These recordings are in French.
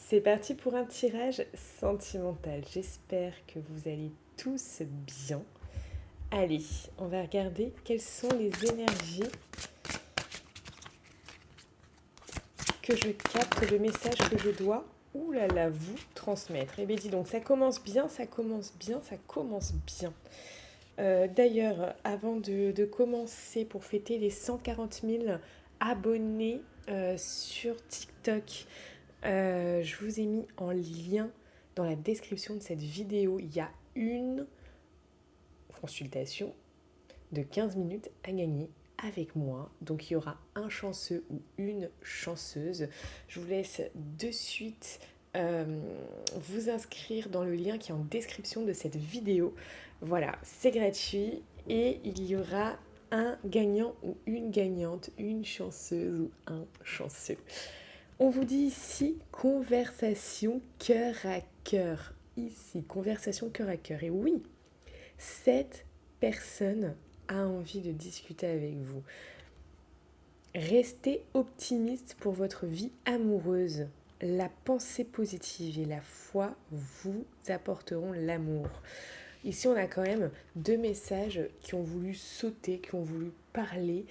C'est parti pour un tirage sentimental. J'espère que vous allez tous bien. Allez, on va regarder quelles sont les énergies que je capte, le message que je dois, vous transmettre. Eh bien dis donc, ça commence bien, ça commence bien, ça commence bien. D'ailleurs, avant de commencer pour fêter les 140 000 abonnés sur TikTok, je vous ai mis en lien dans la description de cette vidéo. Il y a une consultation de 15 minutes à gagner avec moi. Donc il y aura un chanceux ou une chanceuse. Je vous laisse de suite vous inscrire dans le lien qui est en description de cette vidéo. Voilà, c'est gratuit et il y aura un gagnant ou une gagnante, une chanceuse ou un chanceux. On vous dit ici conversation cœur à cœur. Ici, conversation cœur à cœur. Et oui, cette personne a envie de discuter avec vous. Restez optimiste pour votre vie amoureuse. La pensée positive et la foi vous apporteront l'amour. Ici, on a quand même deux messages qui ont voulu sauter, qui ont voulu parler,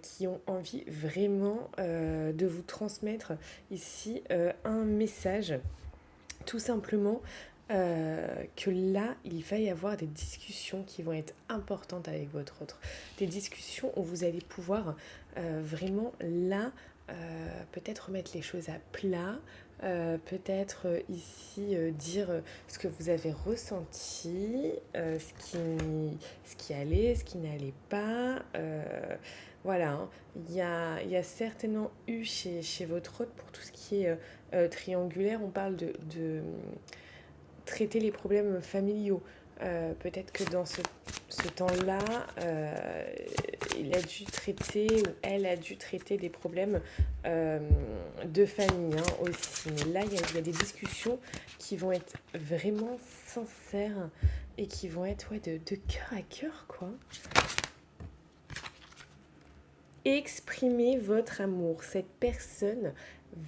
qui ont envie vraiment de vous transmettre ici un message. Tout simplement que là, il va y avoir des discussions qui vont être importantes avec votre autre. Des discussions où vous allez pouvoir vraiment là, peut-être remettre les choses à plat, peut-être ici dire ce que vous avez ressenti, ce qui allait, ce qui n'allait pas. Voilà, hein. Il y a certainement eu chez votre hôte, pour tout ce qui est triangulaire, on parle de traiter les problèmes familiaux. Peut-être que dans ce temps-là, il a dû traiter ou elle a dû traiter des problèmes de famille aussi. Mais là, il y a des discussions qui vont être vraiment sincères et qui vont être de cœur à cœur, quoi. Exprimez votre amour. Cette personne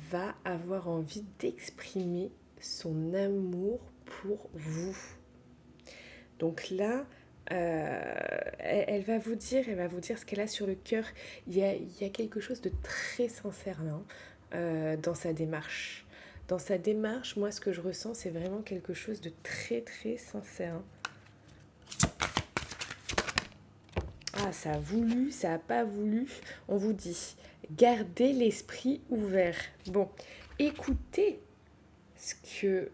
va avoir envie d'exprimer son amour pour vous. Donc là, elle va vous dire ce qu'elle a sur le cœur. Il y a quelque chose de très sincère là, dans sa démarche. Dans sa démarche, moi, ce que je ressens, c'est vraiment quelque chose de très, très sincère. Ah, ça a voulu, ça n'a pas voulu. On vous dit, gardez l'esprit ouvert. Bon, écoutez ce que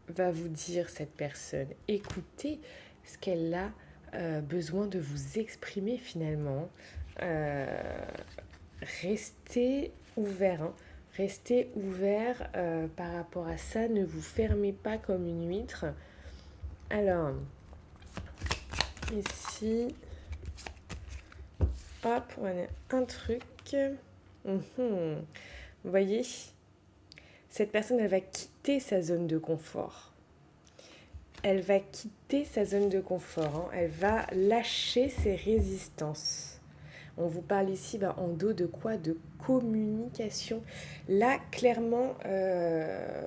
va vous dire cette personne. Écoutez ce qu'elle a besoin de vous exprimer finalement. Restez ouvert. Restez ouvert par rapport à ça. Ne vous fermez pas comme une huître. Alors, ici, hop, on a un truc. Vous voyez, cette personne, elle va quitter sa zone de confort. Elle va quitter sa zone de confort. Elle va lâcher ses résistances. On vous parle ici en dos de quoi? De communication. Là, clairement,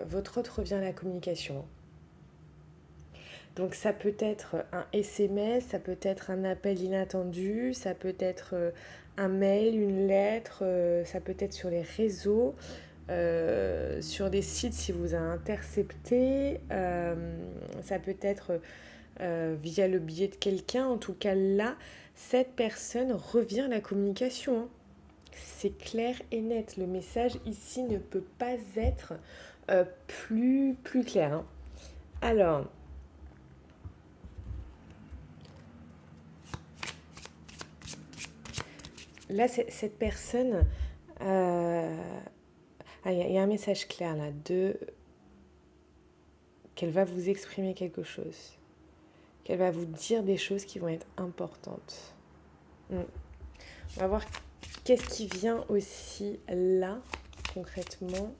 votre hôte revient à la communication. Donc ça peut être un SMS, ça peut être un appel inattendu, ça peut être un mail, une lettre, ça peut être sur les réseaux, sur des sites si vous a intercepté, ça peut être via le biais de quelqu'un. En tout cas là, cette personne revient à la communication. C'est clair et net. Le message ici ne peut pas être plus clair. Alors, là, cette personne, il y a un message clair là, qu'elle va vous exprimer quelque chose, qu'elle va vous dire des choses qui vont être importantes. On va voir qu'est-ce qui vient aussi là, concrètement.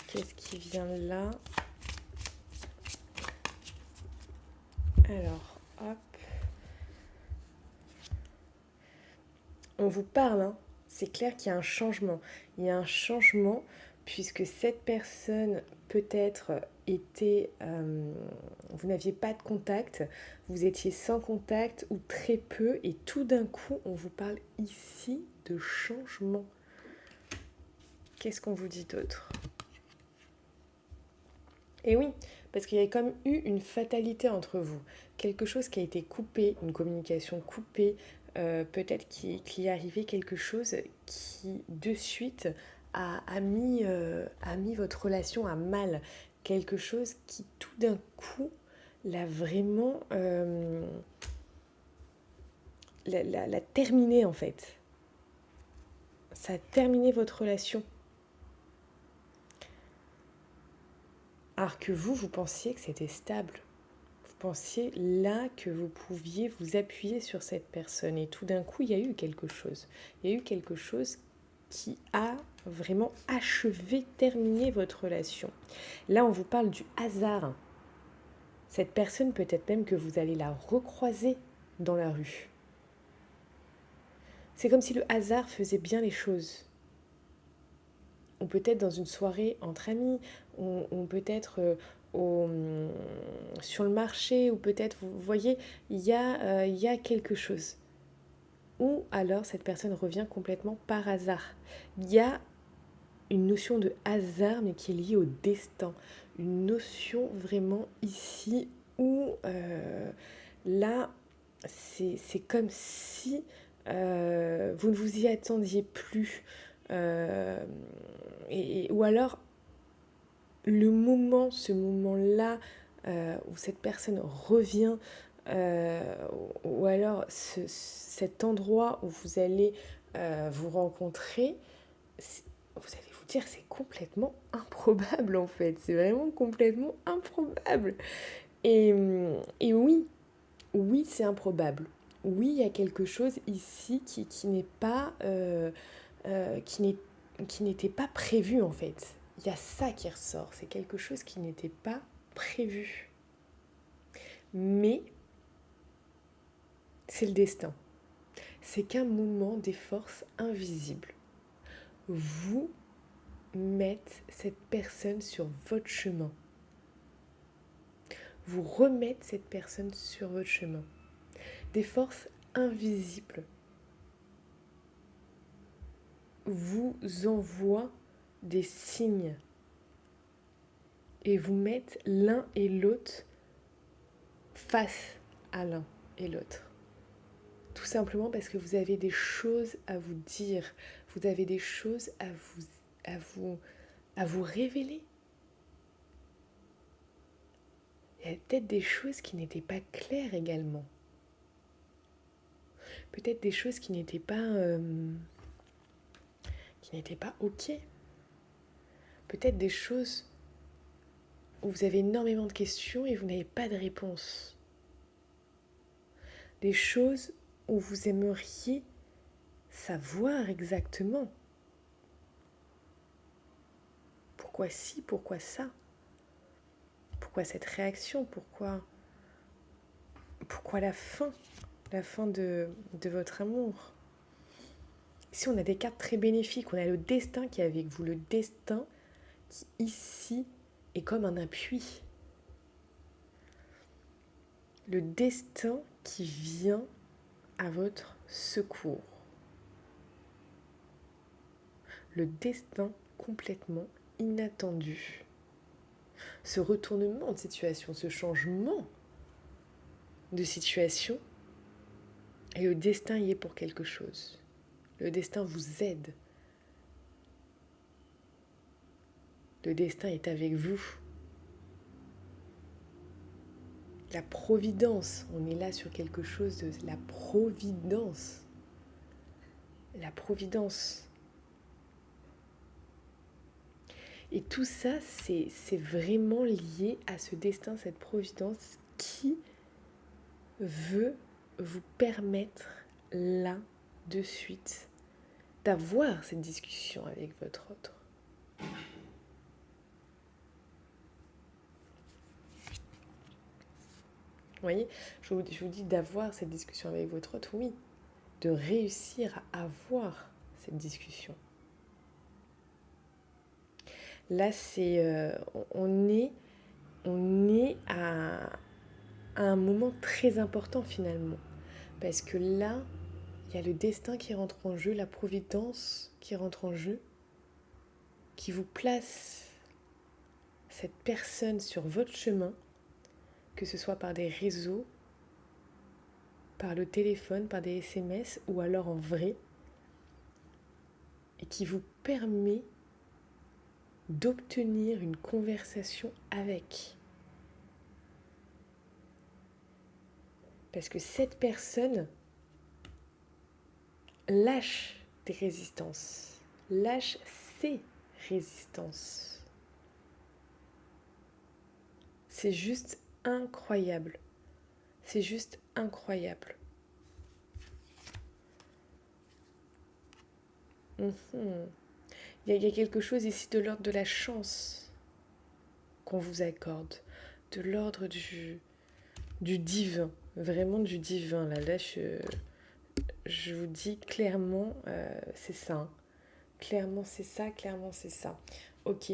Qu'est-ce qui vient là? Alors, hop. On vous parle, c'est clair qu'il y a un changement. Il y a un changement puisque cette personne peut-être était, vous n'aviez pas de contact, vous étiez sans contact ou très peu, et tout d'un coup, on vous parle ici de changement. Qu'est-ce qu'on vous dit d'autre ? Et oui, parce qu'il y a quand même eu une fatalité entre vous, quelque chose qui a été coupé, une communication coupée, peut-être qu'il est arrivé quelque chose qui, de suite, a mis votre relation à mal, quelque chose qui, tout d'un coup, l'a vraiment l'a terminé, en fait. Ça a terminé votre relation. Alors que vous pensiez que c'était stable. Vous pensiez là que vous pouviez vous appuyer sur cette personne. Et tout d'un coup, il y a eu quelque chose. Il y a eu quelque chose qui a vraiment achevé, terminé votre relation. Là, on vous parle du hasard. Cette personne, peut-être même que vous allez la recroiser dans la rue. C'est comme si le hasard faisait bien les choses. Ou peut-être dans une soirée entre amis, ou peut-être sur le marché, ou peut-être, vous voyez, il y a quelque chose. Ou alors cette personne revient complètement par hasard. Il y a une notion de hasard, mais qui est liée au destin. Une notion vraiment ici où là, c'est comme si vous ne vous y attendiez plus. Ou alors, ce moment-là, où cette personne revient, ou alors cet endroit où vous allez vous rencontrer, vous allez vous dire c'est complètement improbable en fait, c'est vraiment complètement improbable. Et oui c'est improbable. Oui, il y a quelque chose ici qui n'est pas, qui n'était pas prévu en fait. Il y a ça qui ressort, c'est quelque chose qui n'était pas prévu. Mais c'est le destin. C'est qu'un mouvement des forces invisibles vous mettent cette personne sur votre chemin. Vous remettent cette personne sur votre chemin. Des forces invisibles vous envoient des signes et vous mettent l'un et l'autre face à l'un et l'autre. Tout simplement parce que vous avez des choses à vous dire, vous avez des choses à vous révéler. Il y a peut-être des choses qui n'étaient pas claires également. Peut-être des choses qui n'étaient pas ok. Peut-être des choses où vous avez énormément de questions et vous n'avez pas de réponse. Des choses où vous aimeriez savoir exactement. Pourquoi ci, pourquoi ça ? Pourquoi cette réaction ? Pourquoi la fin de votre amour ? Ici, on a des cartes très bénéfiques. On a le destin qui est avec vous. Le destin qui, ici, est comme un appui. Le destin qui vient à votre secours. Le destin complètement inattendu. Ce retournement de situation, ce changement de situation, et le destin y est pour quelque chose. Le destin vous aide. Le destin est avec vous. La providence, on est là sur quelque chose de la providence. La providence. Et tout ça, c'est vraiment lié à ce destin, cette providence qui veut vous permettre là, de suite, d'avoir cette discussion avec votre autre. Vous voyez, je vous dis d'avoir cette discussion avec votre autre, oui, de réussir à avoir cette discussion. Là, on est à un moment très important finalement. Parce que là, il y a le destin qui rentre en jeu, la providence qui rentre en jeu, qui vous place cette personne sur votre chemin, que ce soit par des réseaux, par le téléphone, par des SMS ou alors en vrai, et qui vous permet d'obtenir une conversation avec. Parce que cette personne lâche des résistances, lâche ses résistances. C'est juste incroyable. C'est juste incroyable. Il y a quelque chose ici de l'ordre de la chance qu'on vous accorde, de l'ordre du divin, vraiment du divin. Là je vous dis clairement, c'est ça. Hein. Clairement, c'est ça, clairement, c'est ça. Ok.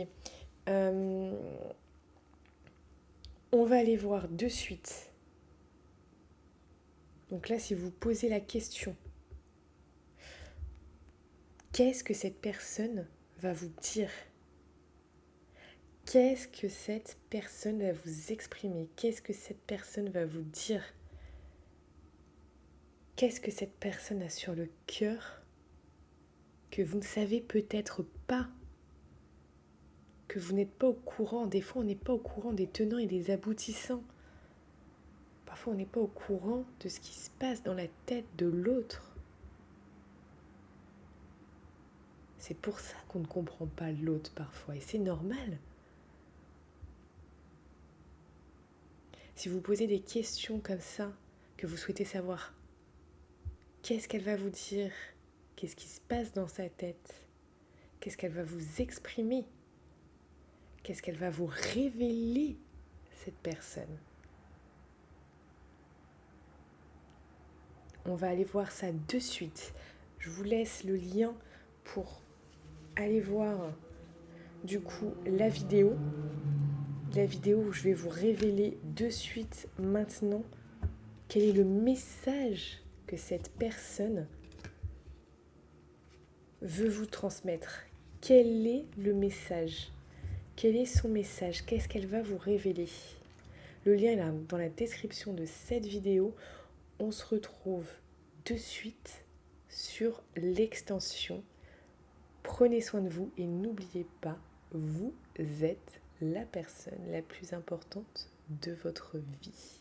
On va aller voir de suite. Donc là, si vous posez la question, qu'est-ce que cette personne va vous dire ? Qu'est-ce que cette personne va vous exprimer ? Qu'est-ce que cette personne va vous dire ? Qu'est-ce que cette personne a sur le cœur que vous ne savez peut-être pas, que vous n'êtes pas au courant. Des fois, on n'est pas au courant des tenants et des aboutissants. Parfois, on n'est pas au courant de ce qui se passe dans la tête de l'autre. C'est pour ça qu'on ne comprend pas l'autre parfois, et c'est normal. Si vous posez des questions comme ça, que vous souhaitez savoir, qu'est-ce qu'elle va vous dire ? Qu'est-ce qui se passe dans sa tête ? Qu'est-ce qu'elle va vous exprimer ? Qu'est-ce qu'elle va vous révéler, cette personne ? On va aller voir ça de suite. Je vous laisse le lien pour aller voir du coup la vidéo où je vais vous révéler de suite maintenant quel est le message que cette personne veut vous transmettre. Quel est le message ? Quel est son message ? Qu'est-ce qu'elle va vous révéler ? Le lien est là dans la description de cette vidéo. On se retrouve de suite sur l'extension. Prenez soin de vous et n'oubliez pas, vous êtes la personne la plus importante de votre vie.